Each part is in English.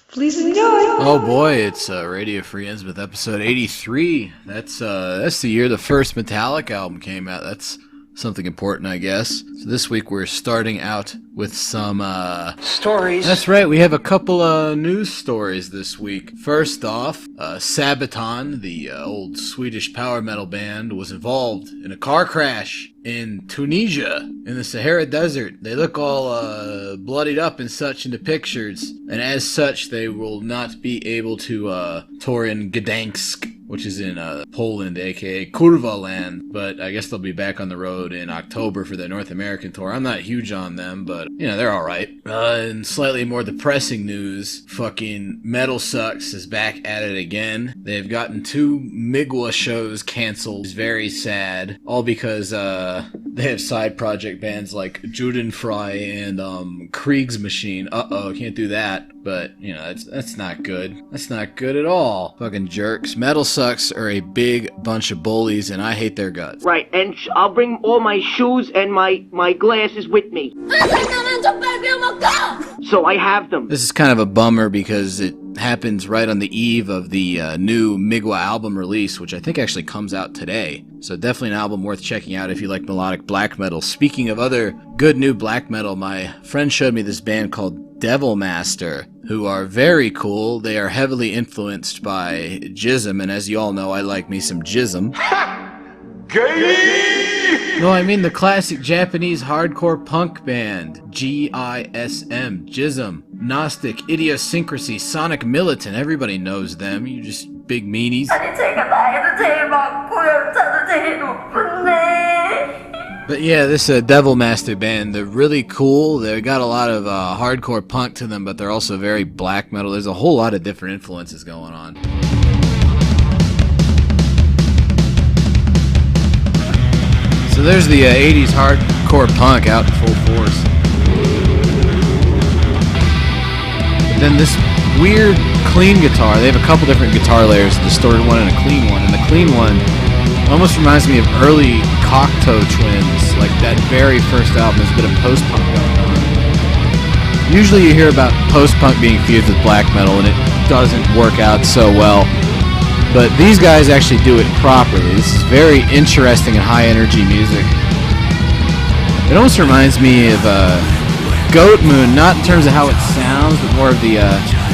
Please enjoy. Oh boy, it's Radio Free Innsmouth episode 83. That's the year the first Metallica album came out. That's something important, I guess. So this week we're starting out with some stories. That's right, we have a couple news stories this week. First off, Sabaton, the old Swedish power metal band, was involved in a car crash in Tunisia, in the Sahara Desert. They look all bloodied up and such in the pictures, and as such they will not be able to tour in Gdansk, which is in Poland, aka Kurva land, but I guess they'll be back on the road in October for their North American tour. I'm not huge on them, but, you know, they're alright. And slightly more depressing news, fucking Metal Sucks is back at it again. They've gotten 2 Migwa shows canceled. It's very sad, all because they have side project bands like Judenfrei and Kriegsmaschine. Can't do that. But, you know, that's not good. That's not good at all. Fucking jerks. Metal Sucks are a big bunch of bullies, and I hate their guts. Right, and I'll bring all my shoes and my glasses with me. So I have them. This is kind of a bummer because it happens right on the eve of the new Migwa album release, which I think actually comes out today. So definitely an album worth checking out if you like melodic black metal. Speaking of other good new black metal, my friend showed me this band called Devil Master, who are very cool. They are heavily influenced by Jism, and as you all know, I like me some Jism. Gay! No, I mean the classic Japanese hardcore punk band, G-I-S-M, Jism. Gnostic, Idiosyncrasy, Sonic Militant, everybody knows them, you just big meanies. But yeah, this Devil Master band, they're really cool. They got a lot of hardcore punk to them, but they're also very black metal. There's a whole lot of different influences going on. So there's the 80s hardcore punk out in full force. Then this weird clean guitar. They have a couple different guitar layers, a distorted one and a clean one. And the clean one almost reminds me of early Cocteau Twins, like that very first album. There's a bit of post-punk going on. Usually you hear about post-punk being fused with black metal, and it doesn't work out so well. But these guys actually do it properly. This is very interesting and high-energy music. It almost reminds me of Goat Moon, not in terms of how it sounds, but more of the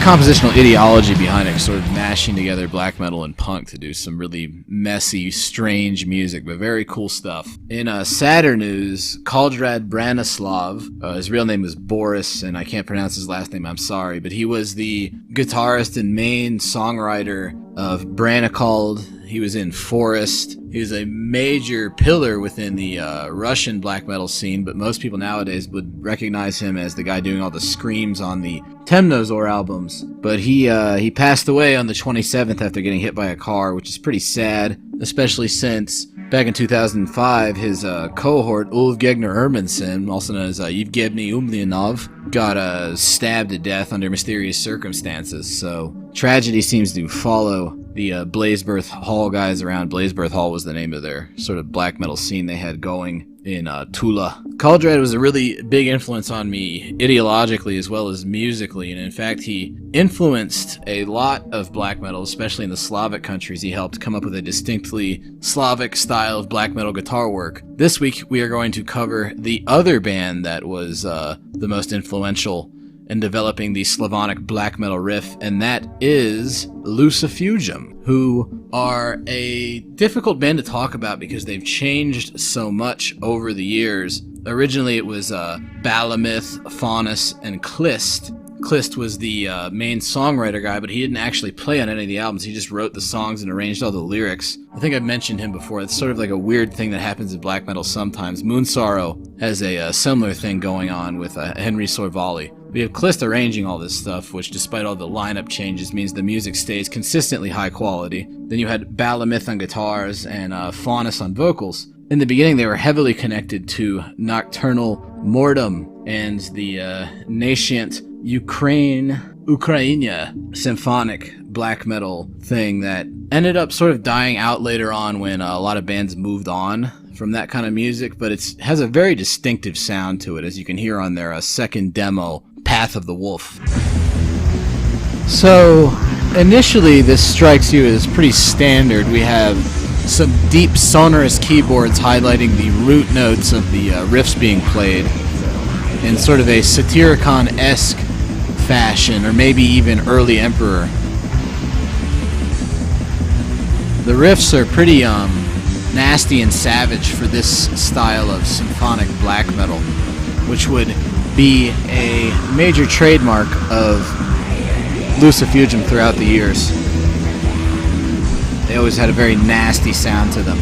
compositional ideology behind it, sort of mashing together black metal and punk to do some really messy, strange music, but very cool stuff. In sadder news, Konrad Branislav, his real name is Boris, and I can't pronounce his last name, I'm sorry, but he was the guitarist and main songwriter of Branislav. He was in Forest. He was a major pillar within the Russian black metal scene, but most people nowadays would recognize him as the guy doing all the screams on the Temnozor albums. But he passed away on the 27th after getting hit by a car, which is pretty sad, especially since back in 2005, his cohort, Ulf Gegner Hermansen, also known as Yevgeny Umlianov, got stabbed to death under mysterious circumstances. So tragedy seems to follow the Blazebirth Hall guys around. Blazebirth Hall was the name of their sort of black metal scene they had going in Tula. Konrad was a really big influence on me ideologically as well as musically, and in fact he influenced a lot of black metal, especially in the Slavic countries. He helped come up with a distinctly Slavic style of black metal guitar work. This week we are going to cover the other band that was the most influential in developing the Slavonic black metal riff, and that is Lucifugum, who are a difficult band to talk about because they've changed so much over the years. Originally it was Balamith, Faunus, and Klist. Klist was the main songwriter guy, but he didn't actually play on any of the albums. He just wrote the songs and arranged all the lyrics. I think I've mentioned him before. It's sort of like a weird thing that happens in black metal sometimes. Moonsorrow has a similar thing going on with Henry Sorvali. We have Klist arranging all this stuff, which despite all the lineup changes means the music stays consistently high quality. Then you had Balamith on guitars and Faunus on vocals. In the beginning, they were heavily connected to Nocturnal Mortem and the nascent Ukraina symphonic black metal thing that ended up sort of dying out later on when a lot of bands moved on from that kind of music, but it has a very distinctive sound to it, as you can hear on their second demo, Path of the Wolf. So, initially this strikes you as pretty standard. We have some deep sonorous keyboards highlighting the root notes of the riffs being played in sort of a Satyricon-esque fashion, or maybe even early Emperor. The riffs are pretty nasty and savage for this style of symphonic black metal, which would be a major trademark of Lucifugum throughout the years. They always had a very nasty sound to them.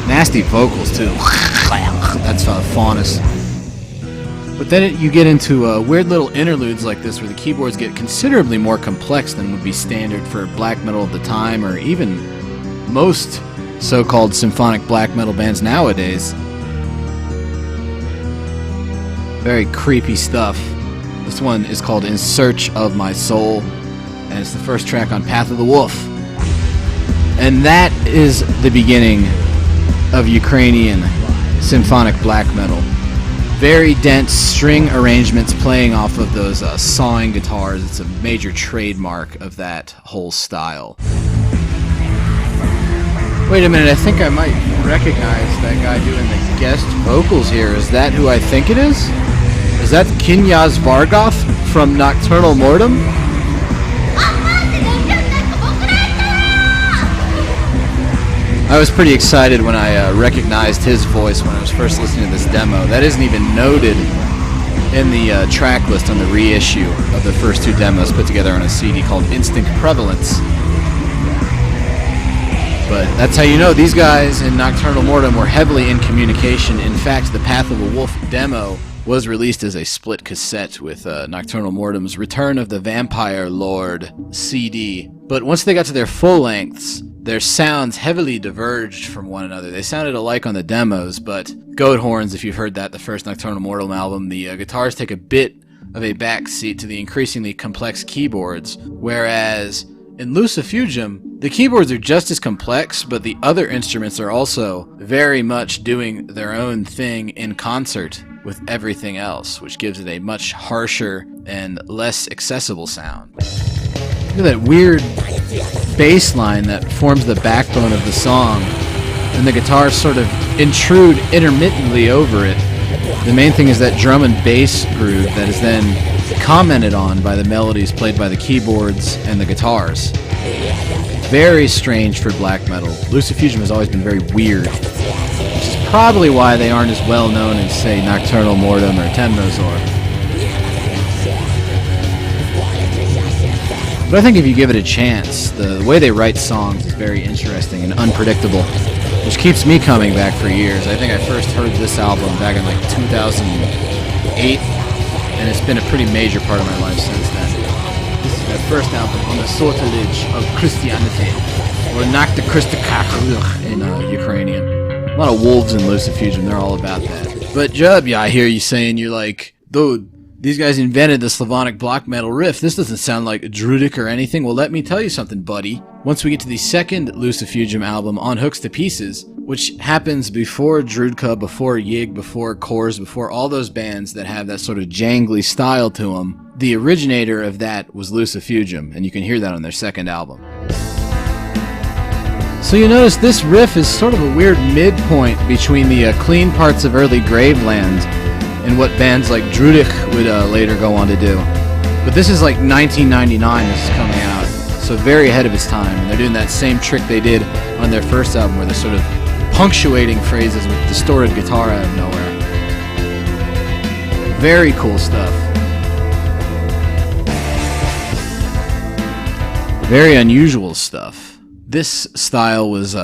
Nasty vocals, too. That's Faunus. But then you get into weird little interludes like this where the keyboards get considerably more complex than would be standard for black metal at the time, or even most so-called symphonic black metal bands nowadays. Very creepy stuff. This one is called In Search of My Soul, and it's the first track on Path of the Wolf. And that is the beginning of Ukrainian symphonic black metal. Very dense string arrangements playing off of those sawing guitars. It's a major trademark of that whole style. Wait a minute, I think I might recognize that guy doing the guest vocals here. Is that who I think it is? Is that Kinyaz Vargoth from Nocturnal Mortem? I was pretty excited when I recognized his voice when I was first listening to this demo. That isn't even noted in the track list on the reissue of the first two demos put together on a CD called Instinct Prevalence. But that's how you know these guys in Nocturnal Mortem were heavily in communication. In fact, the Path of a Wolf demo was released as a split cassette with Nocturnal Mortem's Return of the Vampire Lord CD. But once they got to their full lengths, their sounds heavily diverged from one another. They sounded alike on the demos, but Goat Horns, if you've heard that, the first Nocturnal Mortem album, the guitars take a bit of a backseat to the increasingly complex keyboards, whereas in Lucifugum, the keyboards are just as complex, but the other instruments are also very much doing their own thing in concert with everything else, which gives it a much harsher and less accessible sound. Look at that weird bass line that forms the backbone of the song, and the guitars sort of intrude intermittently over it. The main thing is that drum and bass groove that is then commented on by the melodies played by the keyboards and the guitars. Very strange for black metal. Lucifugum has always been very weird, which is probably why they aren't as well known as, say, Nocturnal Mortem or Temnozor. But I think if you give it a chance, the way they write songs is very interesting and unpredictable, which keeps me coming back for years. I think I first heard this album back in like 2008, and it's been a pretty major part of my life since then. This is their first album on the sortilege of Christianity, or Nacht de Christakach in Ukrainian. A lot of wolves in Lucifugum, they're all about that. But Jub, yeah, I hear you saying, you're like, dude, these guys invented the Slavonic block metal riff. This doesn't sound like Drudkh or anything. Well, let me tell you something, buddy. Once we get to the second Lucifugum album, On Hooks to Pieces, which happens before Drudkh, before Yig, before Kors, before all those bands that have that sort of jangly style to them, the originator of that was Lucifugum, and you can hear that on their second album. So you notice this riff is sort of a weird midpoint between the clean parts of early Graveland and what bands like Drudkh would later go on to do. But this is like 1999 this is coming out, so very ahead of its time. And they're doing that same trick they did on their first album where they're sort of punctuating phrases with distorted guitar out of nowhere. Very cool stuff. Very unusual stuff. This style was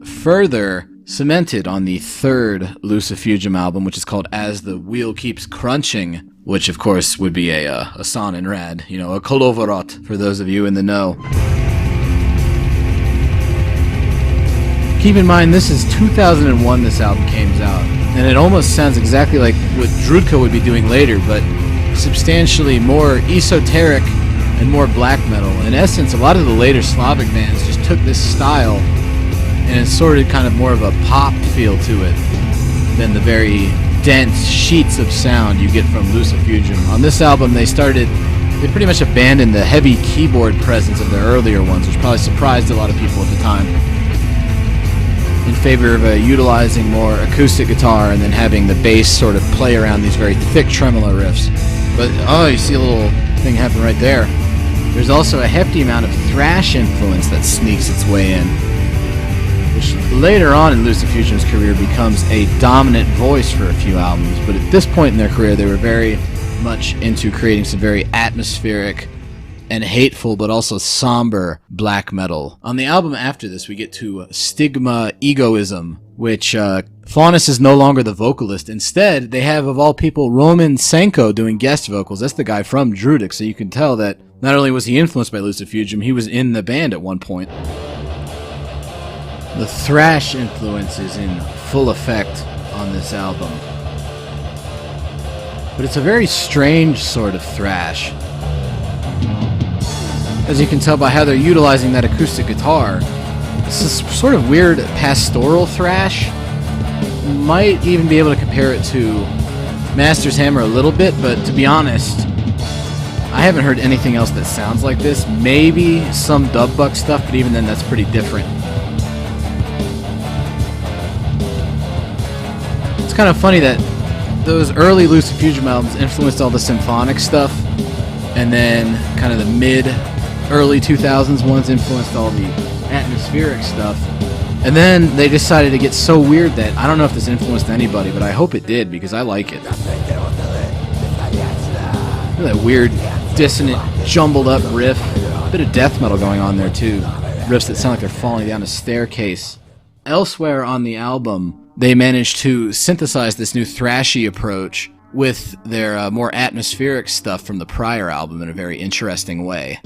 further cemented on the third Lucifugum album, which is called As the Wheel Keeps Crunching, which of course would be a son in rad, you know, a kolovorot for those of you in the know. Keep in mind, this is 2001 this album came out, and it almost sounds exactly like what Drudkh would be doing later, but substantially more esoteric and more black metal. In essence, a lot of the later Slavic bands just took this style and inserted kind of more of a pop feel to it than the very dense sheets of sound you get from Lucifugum. On this album, they pretty much abandoned the heavy keyboard presence of their earlier ones, which probably surprised a lot of people at the time, in favor of utilizing more acoustic guitar and then having the bass sort of play around these very thick tremolo riffs. But, oh, you see a little thing happen right there. There's also a hefty amount of thrash influence that sneaks its way in, which later on in Lucifugum's career becomes a dominant voice for a few albums. But at this point in their career, they were very much into creating some very atmospheric and hateful but also somber black metal. On the album after this, we get to Stigma Egoism, which Faunus is no longer the vocalist. Instead, they have, of all people, Roman Senko doing guest vocals. That's the guy from Drudkh, so you can tell that not only was he influenced by Lucifugum, he was in the band at one point. The thrash influence is in full effect on this album. But it's a very strange sort of thrash. As you can tell by how they're utilizing that acoustic guitar, this is sort of weird pastoral thrash. Might even be able to compare it to Master's Hammer a little bit, but to be honest, I haven't heard anything else that sounds like this. Maybe some Dubbuck stuff, but even then that's pretty different. It's kind of funny that those early Lucifugum albums influenced all the symphonic stuff, and then kind of the early 2000s ones influenced all the atmospheric stuff. And then they decided to get so weird that I don't know if this influenced anybody, but I hope it did because I like it. Look at that weird, dissonant, jumbled up riff. A bit of death metal going on there too. Riffs that sound like they're falling down a staircase. Elsewhere on the album, they managed to synthesize this new thrashy approach with their more atmospheric stuff from the prior album in a very interesting way.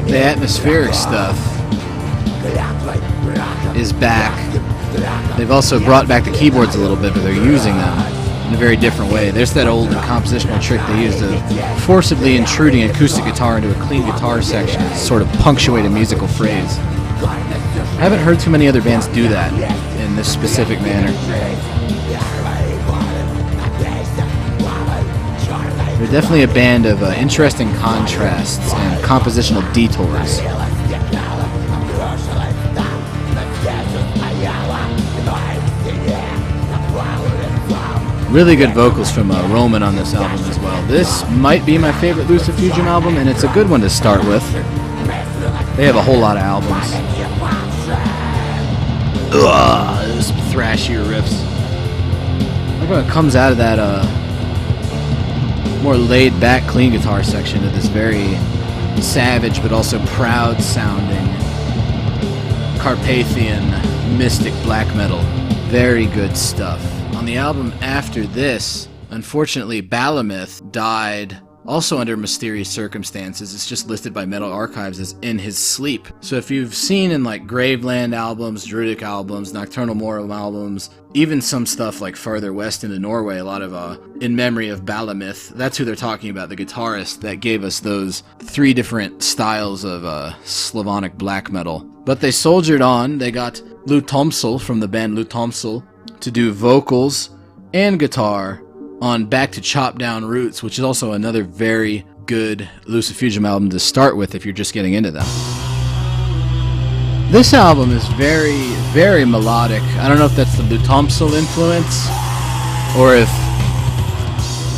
The atmospheric stuff is back. They've also brought back the keyboards a little bit, but they're using them in a very different way. There's that old compositional trick they used of forcibly intruding acoustic guitar into a clean guitar section to sort of punctuate a musical phrase. I haven't heard too many other bands do that in this specific manner. They're definitely a band of interesting contrasts and compositional detours. Really good vocals from Roman on this album as well. This might be my favorite Lucifugum album, and it's a good one to start with. They have a whole lot of albums. There's some thrashier riffs. Like when it comes out of that more laid-back, clean guitar section to this very savage but also proud-sounding Carpathian mystic black metal. Very good stuff. On the album after this, unfortunately, Balamith died also under mysterious circumstances. It's just listed by Metal Archives as in his sleep. So if you've seen in like Graveland albums, Drudkh albums, Nocturnal Morum albums, even some stuff like farther west into Norway, a lot of in memory of Balamith, that's who they're talking about, the guitarist that gave us those three different styles of Slavonic black metal. But they soldiered on. They got Lou Tomsel from the band Lou Tomsel to do vocals and guitar on Back to Chop Down Roots, which is also another very good Lucifugum album to start with if you're just getting into them. This album is very, very melodic. I don't know if that's the Lou Tomsel influence, or if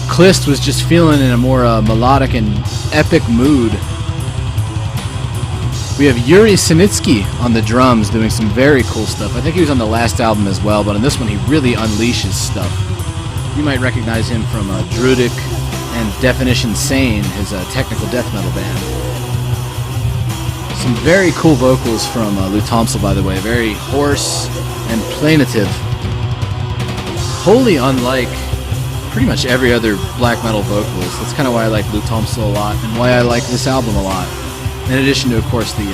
Klist was just feeling in a more melodic and epic mood. We have Yuri Sinitsky on the drums doing some very cool stuff. I think he was on the last album as well, but on this one he really unleashes stuff. You might recognize him from Drudkh and Definition Sane, his technical death metal band. Some very cool vocals from Lutomsel, by the way. Very hoarse and plaintive. Wholly unlike pretty much every other black metal vocalist. That's kind of why I like Lutomsel a lot and why I like this album a lot. In addition to, of course, the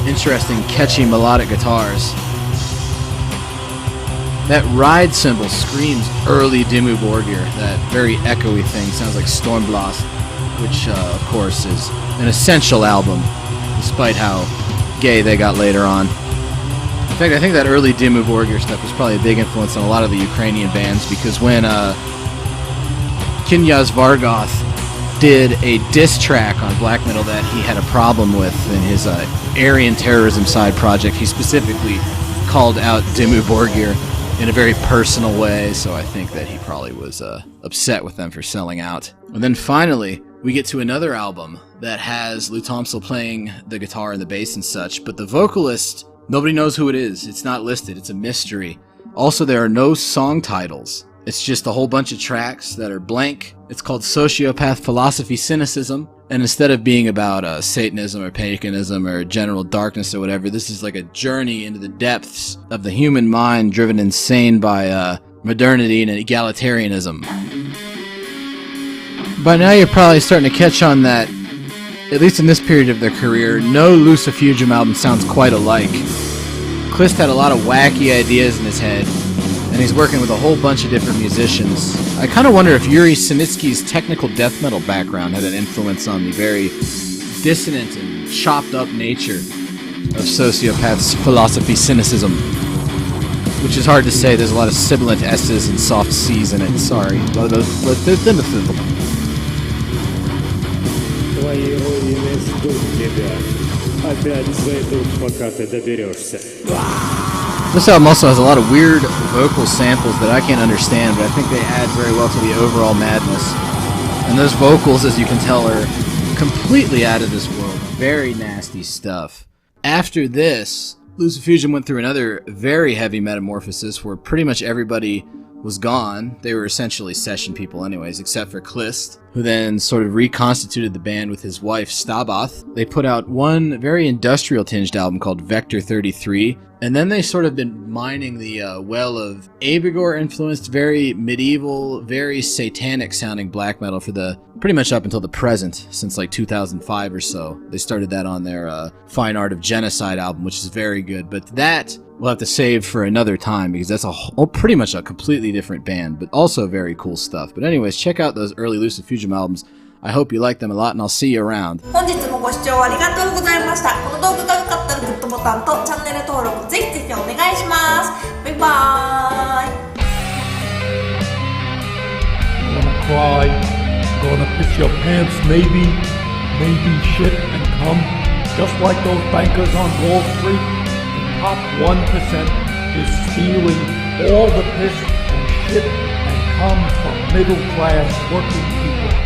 interesting, catchy melodic guitars. That ride cymbal screams early Dimmu Borgir, that very echoey thing. Sounds like Stormblast, which, of course, is an essential album, despite how gay they got later on. In fact, I think that early Dimmu Borgir stuff was probably a big influence on a lot of the Ukrainian bands, because when Knyaz Vargoth did a diss track on black metal that he had a problem with in his Aryan Terrorism side project, he specifically called out Dimmu Borgir in a very personal way, so I think that he probably was upset with them for selling out. And then finally, we get to another album that has Lutomsel playing the guitar and the bass and such, but the vocalist, nobody knows who it is. It's not listed. It's a mystery. Also, there are no song titles. It's just a whole bunch of tracks that are blank. It's called Sociopath Philosophy Cynicism, and instead of being about Satanism or paganism or general darkness or whatever, this is like a journey into the depths of the human mind driven insane by modernity and egalitarianism. By now you're probably starting to catch on that, at least in this period of their career, no Lucifugum album sounds quite alike. Klist had a lot of wacky ideas in his head, and he's working with a whole bunch of different musicians. I kind of wonder if Yuri Sinitsky's technical death metal background had an influence on the very dissonant and chopped up nature of Sociopath's Philosophy Cynicism. Which is hard to say, there's a lot of sibilant S's and soft C's in it, sorry. This album also has a lot of weird vocal samples that I can't understand, but I think they add very well to the overall madness. And those vocals, as you can tell, are completely out of this world. Very nasty stuff. After this, Lucifugum went through another very heavy metamorphosis where pretty much everybody was gone. They were essentially session people anyways, except for Klist, who then sort of reconstituted the band with his wife Staboth. They put out one very industrial-tinged album called Vector 33, and then they sort of been mining the well of Abigor-influenced, very medieval, very satanic-sounding black metal for the pretty much up until the present, since like 2005 or so. They started that on their Fine Art of Genocide album, which is very good, but that we'll have to save for another time because that's pretty much a completely different band, but also very cool stuff. But anyways, check out those early Lucifugum albums. I hope you like them a lot, and I'll see you around. 本日もご視聴ありがとうございました。この動画が良かったらグッドボタンとチャンネル登録ぜひぜひお願いします。バイバーイ。Gonna cry, gonna piss your pants, maybe shit and come, just like those bankers on Wall Street. The top 1% is stealing all the piss and shit and come from middle class working people.